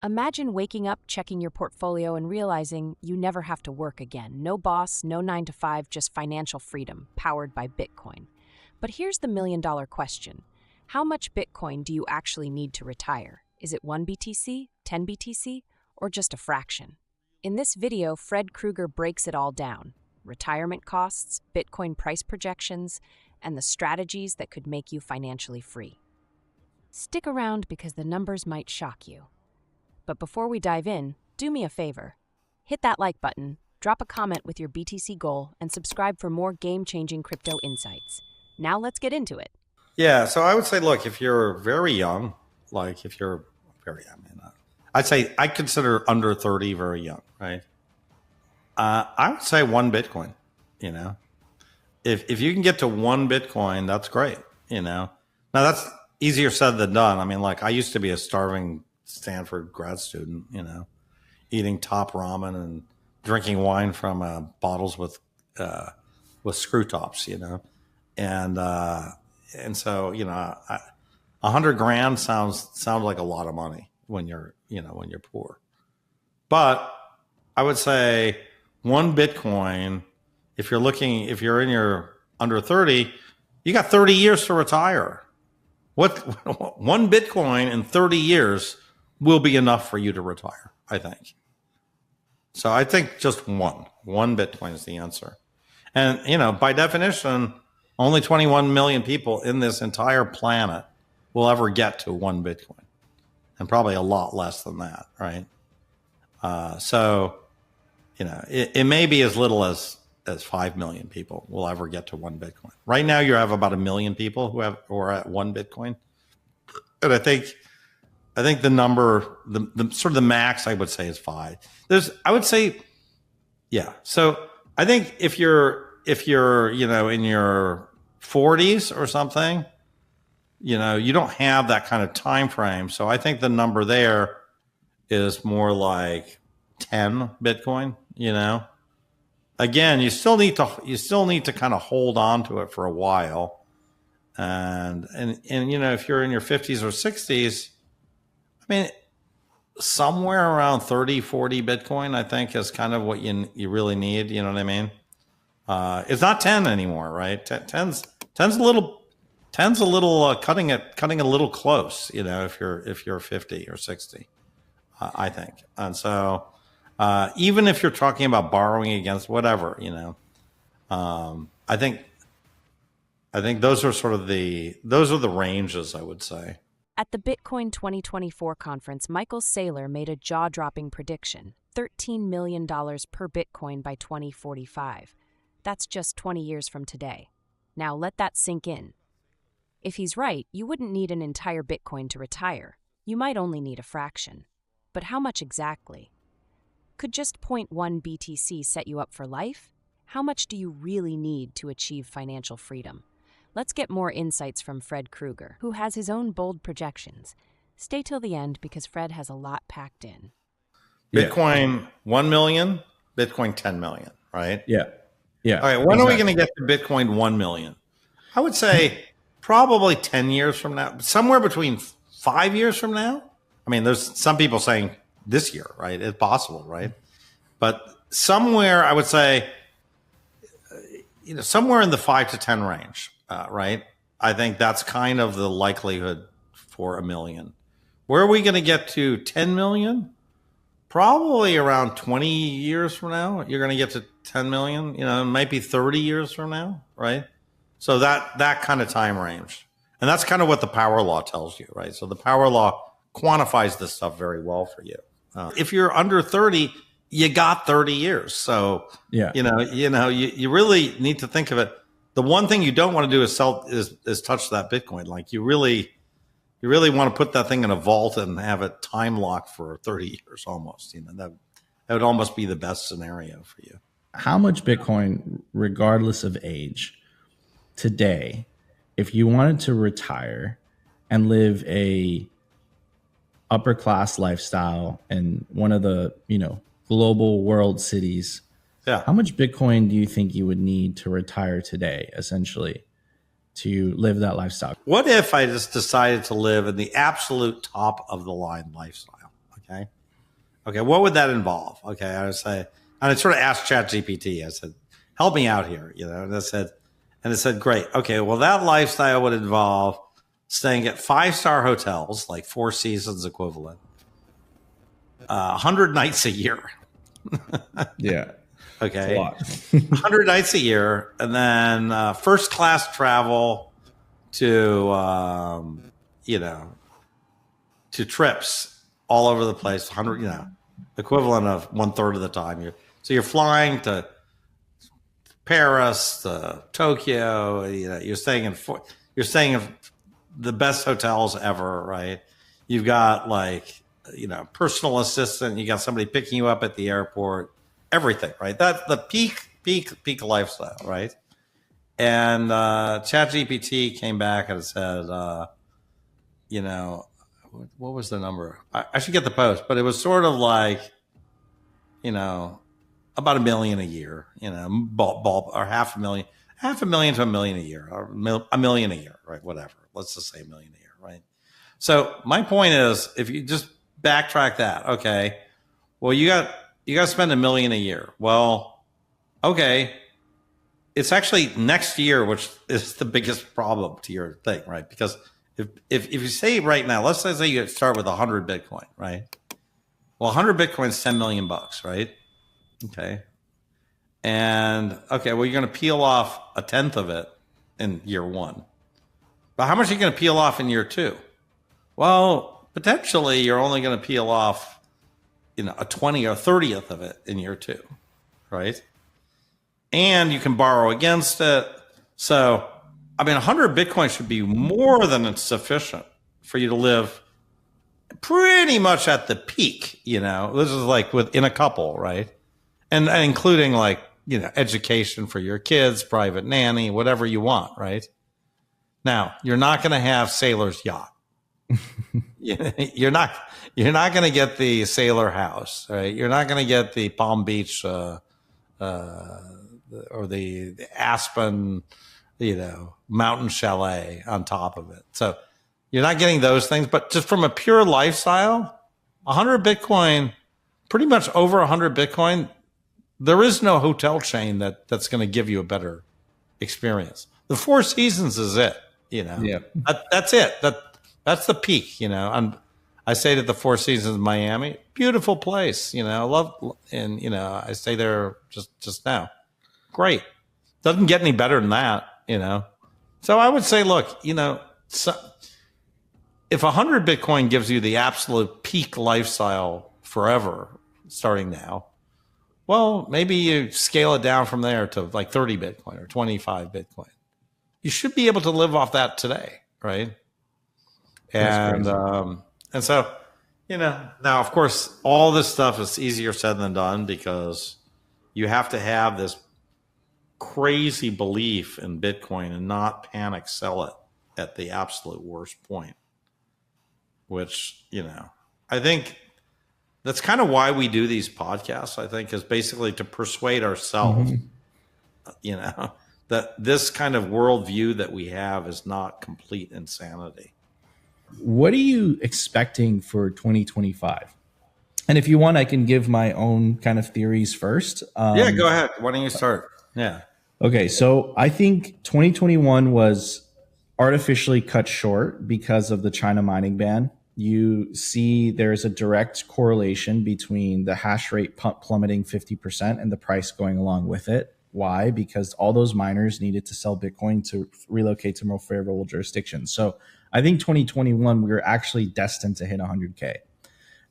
Imagine waking up, checking your portfolio, and realizing you never have to work again. No boss, no 9 to 5, just financial freedom, powered by Bitcoin. But here's the million-dollar question. How much Bitcoin do you actually need to retire? Is it 1 BTC, 10 BTC, or just a fraction? In this video, Fred Kruger breaks it all down. Retirement costs, Bitcoin price projections, and the strategies that could make you financially free. Stick around because the numbers might shock you. But before we dive in, do me a favor. Hit that like button, drop a comment with your BTC goal, and subscribe for more game-changing crypto insights. Now let's get into it. Yeah, so I would say, look, if you're very young, I'd say I consider under 30 very young, right? I would say 1 Bitcoin, If you can get to 1 Bitcoin, that's great, Now that's easier said than done. I used to be a starving Stanford grad student, eating top ramen and drinking wine from bottles with screw tops, and so 100 grand sounds like a lot of money when you're poor, but I would say 1 Bitcoin. If you're in your under 30, you got 30 years to retire. 1 Bitcoin in 30 years will be enough for you to retire, I think. So I think just one Bitcoin is the answer. And, by definition, only 21 million people in this entire planet will ever get to 1 Bitcoin, and probably a lot less than that, right? It may be as little as 5 million people will ever get to 1 Bitcoin. Right now, you have about 1 million people who are at 1 Bitcoin. And I think the number, the sort of the max, I would say, is 5. So I think if you're in your 40s or something, you don't have that kind of time frame. So I think the number there is more like 10 Bitcoin. Again, you still need to kind of hold on to it for a while, and if you're in your 50s or 60s, somewhere around 30, 40 Bitcoin, I think, is kind of what you really need. You know what I mean? It's not 10 anymore, right? 10's a little cutting a little close. If you're 50 or 60, I think. And so even if you're talking about borrowing against whatever, I think those are the ranges, I would say. At the Bitcoin 2024 conference, Michael Saylor made a jaw-dropping prediction: $13 million per Bitcoin by 2045. That's just 20 years from today. Now let that sink in. If he's right, you wouldn't need an entire Bitcoin to retire. You might only need a fraction. But how much exactly? Could just 0.1 BTC set you up for life? How much do you really need to achieve financial freedom? Let's get more insights from Fred Kruger, who has his own bold projections. Stay till the end because Fred has a lot packed in. Bitcoin 1 million, Bitcoin 10 million, right? Yeah. All right, when are we going to get to Bitcoin 1 million? I would say probably 10 years from now, somewhere between 5 years from now. There's some people saying this year, right? It's possible, right? But somewhere, I would say, somewhere in the 5 to 10 range, right? I think that's kind of the likelihood for 1 million. Where are we going to get to 10 million? Probably around 20 years from now, you're going to get to 10 million. It might be 30 years from now, right? So that kind of time range. And that's kind of what the power law tells you, right? So the power law quantifies this stuff very well for you. If you're under 30, you got 30 years. So, yeah, you really need to think of it. The one thing you don't want to do is touch that Bitcoin. Like you really want to put that thing in a vault and have it time locked for 30 years almost. That would almost be the best scenario for you. How much Bitcoin, regardless of age, today, if you wanted to retire and live a upper class lifestyle in one of the, global world cities, how much Bitcoin do you think you would need to retire today, essentially, to live that lifestyle? What if I just decided to live in the absolute top of the line lifestyle? Okay. Okay. What would that involve? Okay. I would say, and I sort of asked ChatGPT, I said, help me out here, and it said, great. Okay. Well, that lifestyle would involve staying at 5-star hotels, like Four Seasons equivalent, 100 nights a year. Yeah. Okay. A lot. 100 nights a year. And then first class travel to, to trips all over the place, 100, equivalent of 1/3 of the time. So you're flying to Paris, to Tokyo, you're staying in the best hotels ever, right? You've got personal assistant, you got somebody picking you up at the airport, everything, right? That's the peak lifestyle, right? And ChatGPT came back and said, what was the number? I should get the post, but it was sort of like, about $1 million a year, or $500,000 to $1 million a year, or $1 million a year, right? Whatever. Let's just say $1 million a year, right? So my point is, if you just backtrack that, okay, well, you got to spend $1 million a year. Well, okay, it's actually next year, which is the biggest problem to your thing, right? Because if you say right now, let's say you start with 100 Bitcoin, right? Well, 100 Bitcoin is $10 million, right? Okay. And okay, well, you're going to peel off 1/10 of it in year 1. But how much are you going to peel off in year 2? Well, potentially you're only going to peel off, a 20 or 30th of it in year 2, right? And you can borrow against it. So, 100 Bitcoin should be more than sufficient for you to live pretty much at the peak, This is like within a couple, right? And including education for your kids, private nanny, whatever you want, right? Now, you're not going to have Saylor's yacht. You're not going to get the Saylor house, right? You're not going to get the Palm Beach or the Aspen, mountain chalet on top of it. So you're not getting those things, but just from a pure lifestyle, 100 Bitcoin, pretty much over 100 Bitcoin, there is no hotel chain that's going to give you a better experience. The Four Seasons is it, Yeah. That's it. That's the peak, And I stayed at the Four Seasons in Miami, beautiful place, love, and I stay there just now. Great. Doesn't get any better than that, So I would say, look, if 100 Bitcoin gives you the absolute peak lifestyle forever, starting now, well, maybe you scale it down from there to like 30 Bitcoin or 25 Bitcoin. You should be able to live off that today, right? And so, now, of course, all this stuff is easier said than done because you have to have this crazy belief in Bitcoin and not panic sell it at the absolute worst point, which, I think that's kind of why we do these podcasts, I think, is basically to persuade ourselves, that this kind of worldview that we have is not complete insanity. What are you expecting for 2025? And if you want, I can give my own kind of theories first. Yeah, go ahead. Why don't you start? Yeah. Okay, so I think 2021 was artificially cut short because of the China mining ban. You see there's a direct correlation between the hash rate plummeting 50% and the price going along with it. Why? Because all those miners needed to sell Bitcoin to relocate to more favorable jurisdictions. So I think 2021, we were actually destined to hit 100K.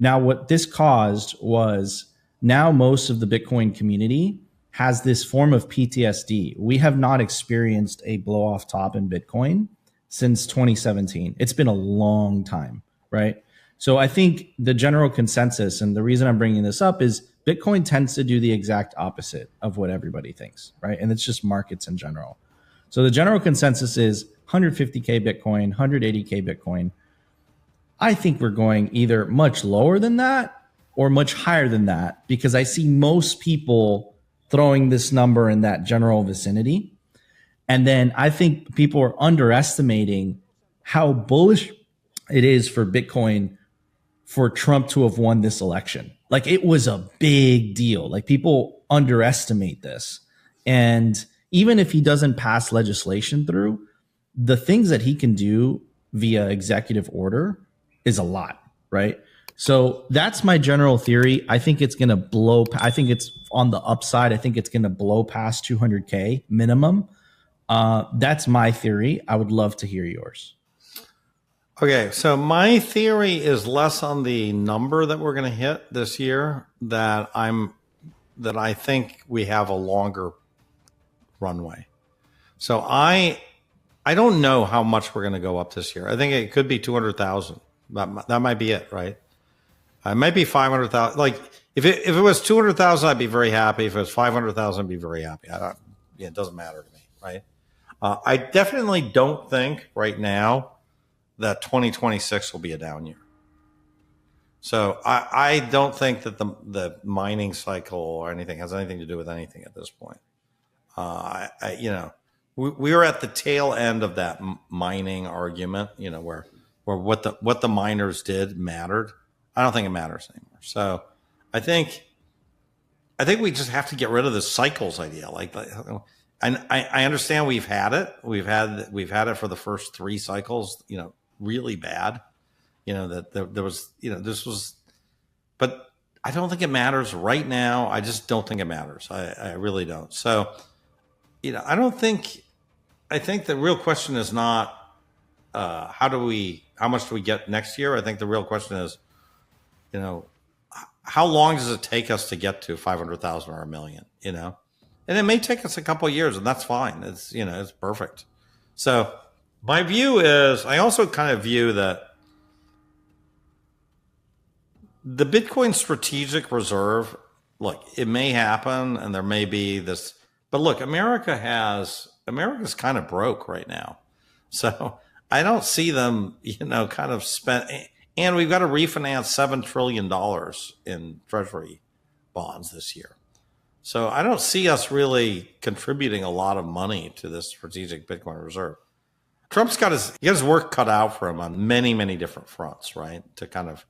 Now, what this caused was now most of the Bitcoin community has this form of PTSD. We have not experienced a blow off top in Bitcoin since 2017. It's been a long time, right? So I think the general consensus, and the reason I'm bringing this up, is Bitcoin tends to do the exact opposite of what everybody thinks, right? And it's just markets in general. So the general consensus is 150K Bitcoin, 180K Bitcoin. I think we're going either much lower than that or much higher than that, because I see most people throwing this number in that general vicinity. And then I think people are underestimating how bullish it is for Bitcoin for Trump to have won this election. Like, it was a big deal. Like, people underestimate this. And even if he doesn't pass legislation through, the things that he can do via executive order is a lot, right? So that's my general theory. I think it's going to blow. I think it's on the upside. I think it's going to blow past 200K minimum. That's my theory. I would love to hear yours. Okay, so my theory is less on the number that we're going to hit this year. That I think we have a longer runway. So I don't know how much we're going to go up this year. I think it could be 200,000. That might be it, right? It might be 500,000. Like if it was 200,000, I'd be very happy. If it was 500,000, I'd be very happy. It doesn't matter to me, right? I definitely don't think right now that 2026 will be a down year. So I don't think that the mining cycle or anything has anything to do with anything at this point. We are at the tail end of that mining argument, where what the miners did mattered. I don't think it matters anymore. So I think we just have to get rid of this cycles idea. And I understand we've had it. We've had it for the first 3 cycles, really bad. That there was, this was, but I don't think it matters right now. I just don't think it matters. I really don't. So, I think the real question is not how much do we get next year? I think the real question is, how long does it take us to get to 500,000 or 1 million, and it may take us a couple of years, and that's fine. It's, it's perfect. So my view is, I also kind of view that the Bitcoin strategic reserve, look, it may happen and there may be this, but look, America's kind of broke right now. So I don't see them, kind of spend, and we've got to refinance $7 trillion in treasury bonds this year. So I don't see us really contributing a lot of money to this strategic Bitcoin reserve. Trump's got his work cut out for him on many, many different fronts, right? To kind of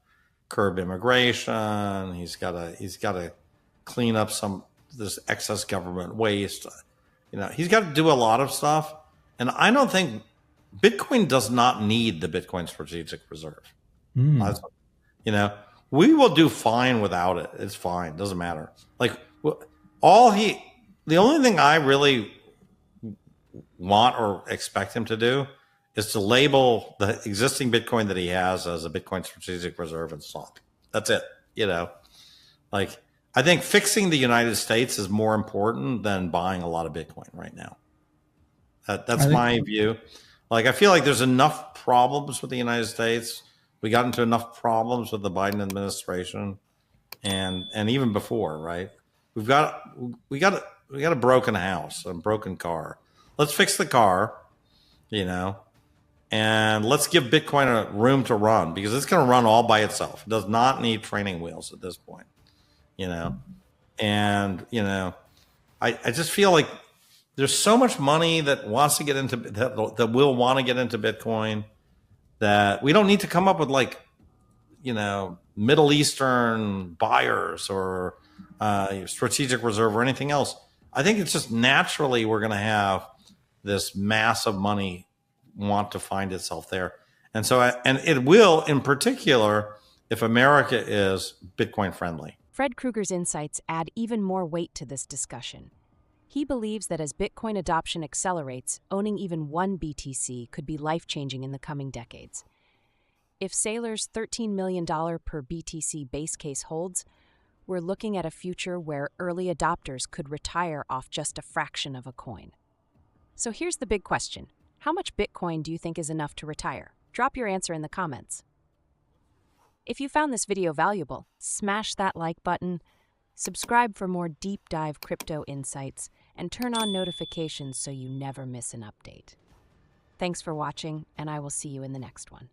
curb immigration. He's got to clean up this excess government waste. He's got to do a lot of stuff. And I don't think Bitcoin does not need the Bitcoin strategic reserve. We will do fine without it. It's fine. Doesn't matter. The only thing I really want or expect him to do is to label the existing Bitcoin that he has as a Bitcoin strategic reserve and stop. That's it. I think fixing the United States is more important than buying a lot of Bitcoin right now. That's my view. I feel like there's enough problems with the United States. We got into enough problems with the Biden administration, and even before, right? We got a broken house, a broken car. Let's fix the car, and let's give Bitcoin a room to run, because it's going to run all by itself. It does not need training wheels at this point, and I just feel like there's so much money that wants to get into that will want to get into Bitcoin, that we don't need to come up with Middle Eastern buyers or strategic reserve or anything else. I think it's just naturally we're going to have this mass of money want to find itself there. And so, and it will, in particular, if America is Bitcoin friendly. Fred Kruger's insights add even more weight to this discussion. He believes that as Bitcoin adoption accelerates, owning even one BTC could be life-changing in the coming decades. If Saylor's $13 million per BTC base case holds, we're looking at a future where early adopters could retire off just a fraction of a coin. So here's the big question. How much Bitcoin do you think is enough to retire? Drop your answer in the comments. If you found this video valuable, smash that like button, subscribe for more deep dive crypto insights, and turn on notifications so you never miss an update. Thanks for watching, and I will see you in the next one.